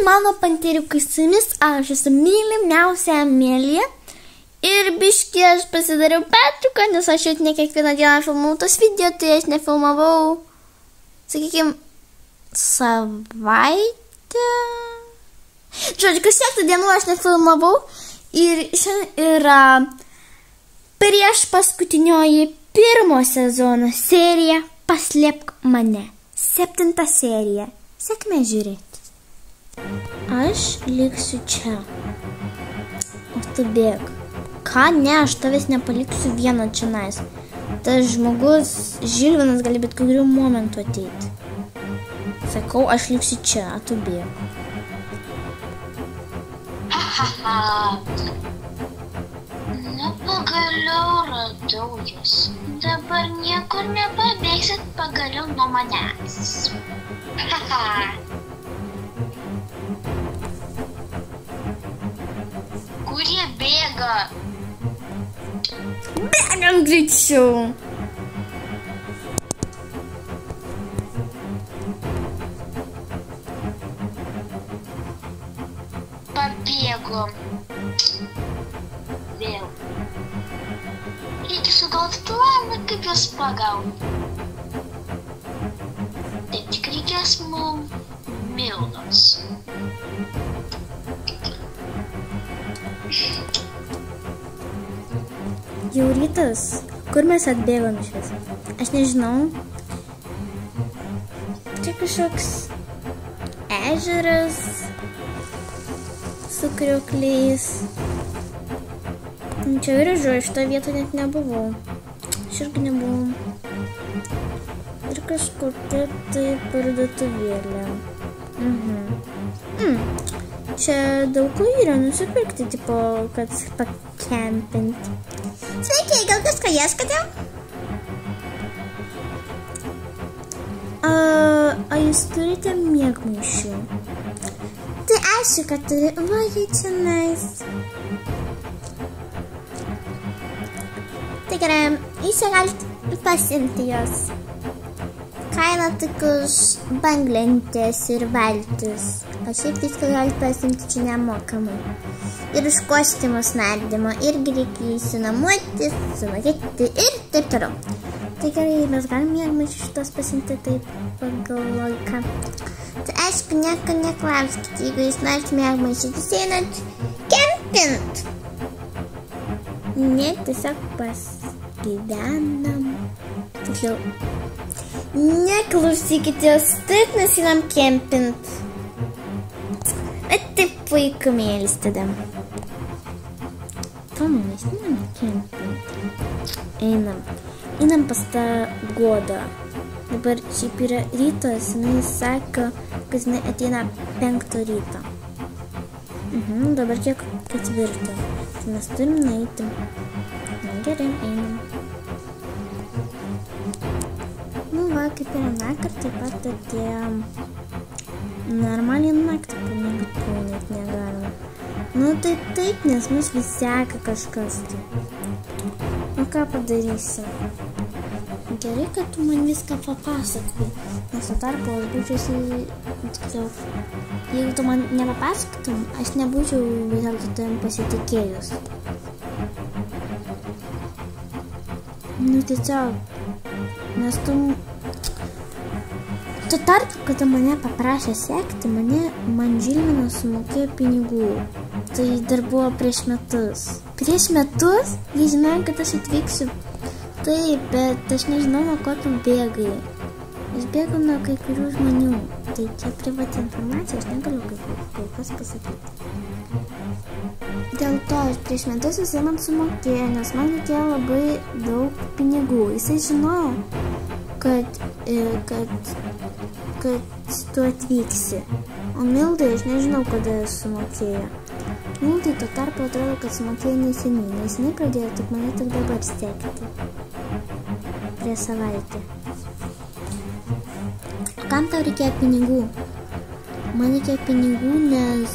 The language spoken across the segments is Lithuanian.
Mano panteriukai, su jumis aš esu mylimiausia Amelija ir biškį aš pasidariau pertrauką, nes aš jau ne kiekvieną dieną filmavau tos video, tai aš nefilmavau, sakykime, savaitę. Žodžiu, kažkiek dienų aš nefilmavau ir šiandien yra prieš paskutinioji pirmo sezono serija Paslėpk mane. 7 serija. Sėkmė žiūrėti. Aš liksiu čia. O tu bėg. Ką? Ne, aš tavęs nepaliksiu vieną čionais. Tas žmogus, Žilvinas, gali bet kuriuo momentu ateiti. Sakau, aš liksiu čia, o tu bėg. Na, pagaliau radau jūs. Dabar niekur nepabėgsit pagaliau nuo manęs. Kur jie bėga? Bėgam greičiau. Pabėgom. Vėl. Reikia sugalvoti planą, kaip juos pagauti. Tai tik reikės mums Mildos. Jau rytas. Kur mes atbėgom iš viso? Aš nežinau. Čia kažkoks ežeras su kriokliais. Čia grįžau, šitą vietą net nebuvau. Aš irgi nebuvau. Ir kažkur tai parduotuvėlė. Čia daug ko yra nusipirkti, tipo, kad pakempinti. Sveiki, gal kažką ieškote? A jūs turite miegmaišių? Tai aišku, kad turi. Va, jie čia nice. Tai gerai, jūs galite pasiimti jos. Kaina tik už banglentės ir valtis. O šiaip viską galite pasiimti čia nemokamai. Ir už kostiumų snardymą, irgi reikia įsinamuoti, sumokėti ir taip toliau. Tai gerai, mes galim miegmaišių šitos pasiimti taip pagal logiką. Tai aišku, nieko neklauskite, jeigu jūs norite miegmaišių, jūs einat kempint. Ne, tiesiog pasigyvenam. Tiksliau, neklausykite jos taip, mes einam kempint. Taip puikumėlis tada. Mes einam kempint. Einam pas tą Godą. Dabar šiaip yra rytas, jinai sako, kad jinai ateina 5 ryto. Dabar kiek 4. Tai mes turim nueiti. Na gerai, einam. Nu va, kaip yra nakar, taip pat atėjom. Normaliai naktį pamiegti net negalima. Nu tai taip, nes mus vis seka kažkas tai. Nu ką padarysi? Gerai, kad tu man viską papasakai. Nes to tarpu aš būčiausi, tiksliau, jeigu tu man nepapasakotum, aš nebūčiau vis dėlto tavim pasitikėjus. Nu tiesiog, nes tu... Tuo tarpu, kada mane paprašė sekti, man Žilvinas sumokėjo pinigų. Tai dar buvo prieš metus. Prieš metus? Jie žinojo, kad aš atvyksiu. Taip, bet aš nežinau, nuo ko tu bėgai. Aš bėgau nuo kai kurių žmonių. Tai čia privati informacija, aš negaliu kai kas pasakyti. Dėl to aš prieš metus jisai man sumokėjo, nes man reikėjo labai daug pinigų. Jisai žinojo, kad tu atvyksi. O Mildai aš nežinau, kada sumokėjo. Mildai tuo tarpu atrodo, kad sumokėjo neseniai, nes jinai pradėjo tik mane tik dabar sekti. Prieš savaitę. Kam tau reikėjo pinigų? Man reikėjo pinigų, nes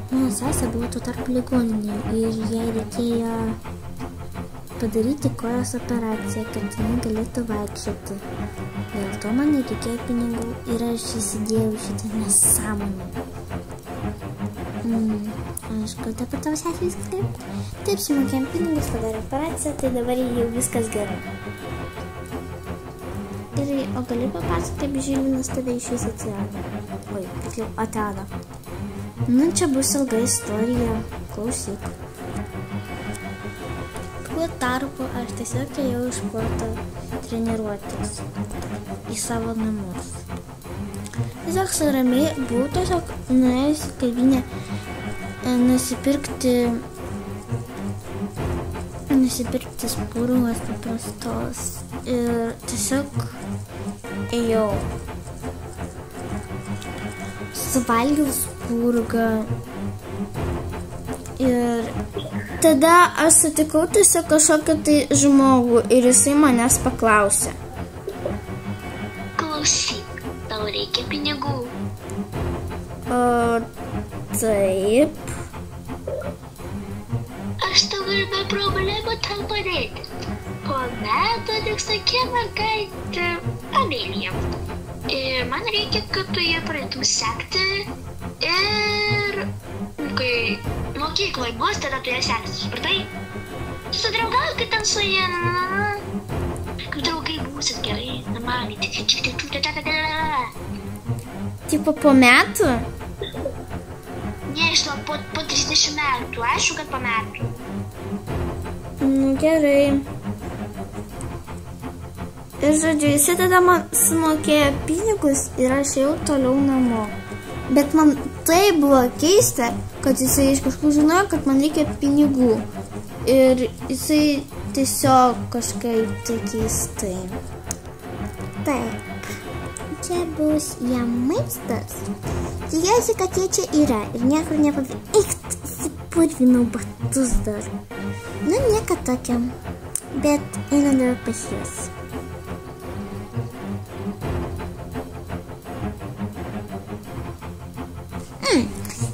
mano sesė buvo tuo tarpu ligoninėje ir jai reikėjo padaryti kojos operaciją, kad jinai galėtų vaikščioti. Dėl to man nereikėjo pinigų ir aš įsidėjau šitą nesąmonę. Aišku, dabar tavo sesė viskas gerai. Taip, sumokėjom pinigus, padarė operaciją, tai dabar jau viskas gerai. Gerai, o gali papasakoti, kaip Žilvinas tada iš vis atsirado? Oi, tiksliau, atrado. Nu, čia bus ilga istorija, klausyk. Tuo tarpu aš tiesiog ėjau iš sporto treniruotis į savo namus. Tiesiog ramiai buvau tiesiog nuėjus į kavinę nusipirkti spurgos paprastos ir tiesiog ėjau. Suvalgiau spurgą ir tada aš sutikau tiesiog kažkokį tai žmogų ir jisai manęs paklausė. Klausyk, tau reikia pinigų. Taip. Aš tau galiu be problemų tau padėti. Po metų tiks tokia mergaitė Amelija. Ir man reikia, kad tu ją pradėtum sekti ir kai mokykloje bus, tada tu ją seksi, supratai? Susidraugauti ten su ją, kaip draugai būsit gerai, normaliai. Tipo po metų? Nežinau, po 30 metų, aišku, kad po metų. Nu, gerai. Ir žodžiu, jisai tada man sumokėjo pinigus ir aš ėjau toliau namo. Bet man tai buvo keista, kad jisai iš kažkur žinojo, kad man reikia pinigų. Ir jisai tiesiog kažkaip tai keistai. Taip, čia bus jam maistas. Tikiuosi, kad jie čia yra ir niekur nepavė. Eik, įsipurvinau batus dar. Nu, nieko tokio, bet einu dar pas juos.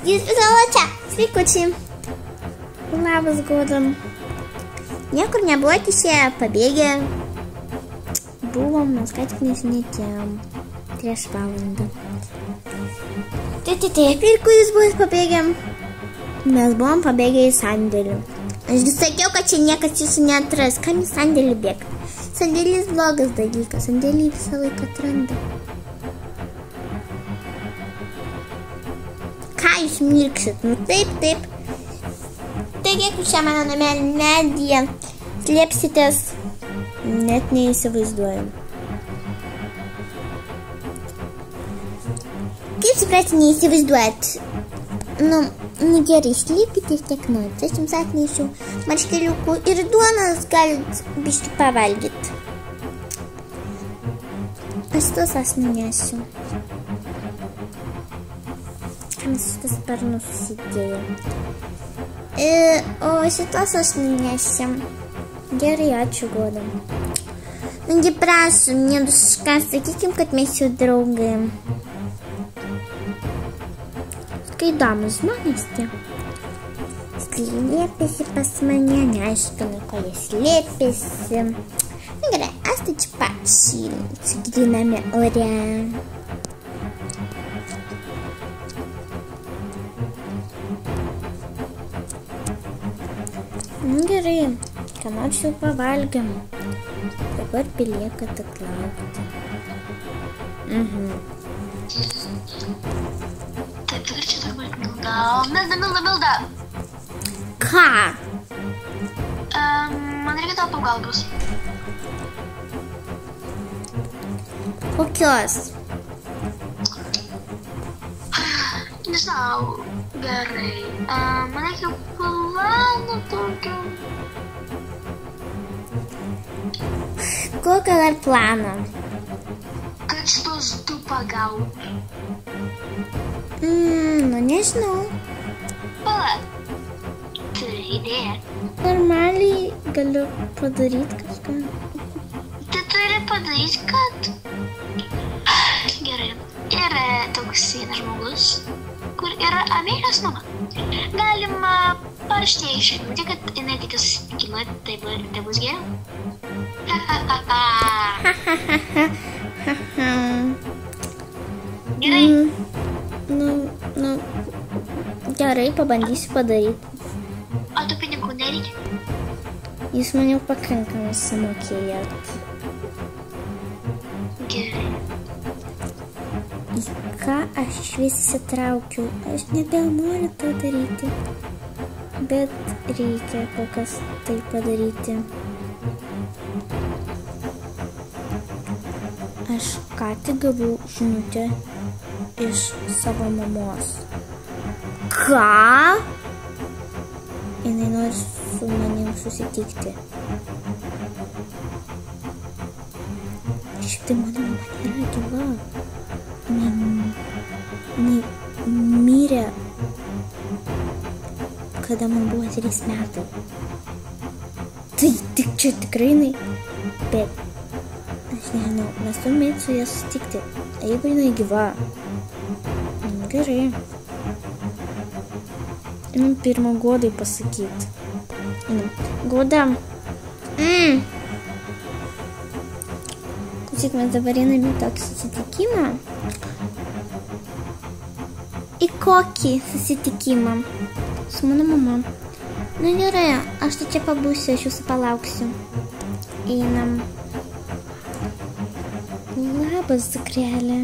Jūs galvo čia, sveikučiai. Labas, Goda. Niekur nebuvot išėję, pabėgę. Buvom, mes ką tik nesinėtėjom. Prieš valandą. Taip, ir kur jūs buvot pabėgę? Mes buvom pabėgę į sandėlį. Ašgi sakiau, kad čia niekas jūsų neatras. Kam į sandėlį bėg? Sandėlis blogas dalykas. Sandėlį visą laiką atranda. Ką jūs mirksit? Nu taip. Taigi, kaip čia mano namelį medyje slėpsitės, net neįsivaizduoju. Kaip suprasti, neįsivaizduojat? Nu gerai, slėpkitės tiek norit. Aš jums atnešiu marškeliukų ir duonos galit biškį pavalgyti. Aš tos aš nunesiu. Kam šitas sparnus susidėjo? O šitos aš nunesiu. Gerai, ačiū, Goda. Nagi prašom, nedušką, sakykim, kad mes jau draugai. Kai įdomus žmonės tie. Slėpėsi pas mane, neaišku, nuo ko jie slėpėsi. Na gerai, aš tai čia pašylinsiu gryname ore. Na gerai, ką nors jau pavalgiam. Dabar belieka tik laukti. Taip, tikrai čia turbūt Milda. Ką? Man reikia tavo pagalbos. Kokios? Nežinau, gerai. Man reikia plano tokio. Kokio dar plano? Kad šitos du pagautų. Nu nežinau. Pala, turi idėją. Normaliai galiu padaryti kažką. Tai turi padaryti, kad... Gerai. Yra toks vienas žmogus, kur yra Amelijos mama. Galima Aš neišrinkti, kad jinai kitą susitikimą, tai bus geriau. Gerai. Gerai, pabandysiu padaryti. O tu pinigų nereikia? Jūs man jau pakankamai sumokėjot. Gerai. Į ką aš vis įsitraukiau? Aš nebenoriu to daryti. Bet reikia kol kas tai padaryti. Aš ką tik gavau žinutę iš savo mamos. Ką? Jinai nori su manim susitikti. Šiaip tai mano mama nėra gyva. Jinai mirė, kada man buvo 3 metai. Tai tik čia tikrai jinai. Bet aš nežinau, mes turime su ja susitikti. Jeigu jinai gyva. Gerai. Jums pirmą Godai pasakyti. Goda. Klausyk, mes dabar einame į tokį susitikimą. Į kokį susitikimą? Su mano mama. Na gerai, aš tai čia pabūsiu, aš jūsų palauksiu. Einam. Labas, dukrelė.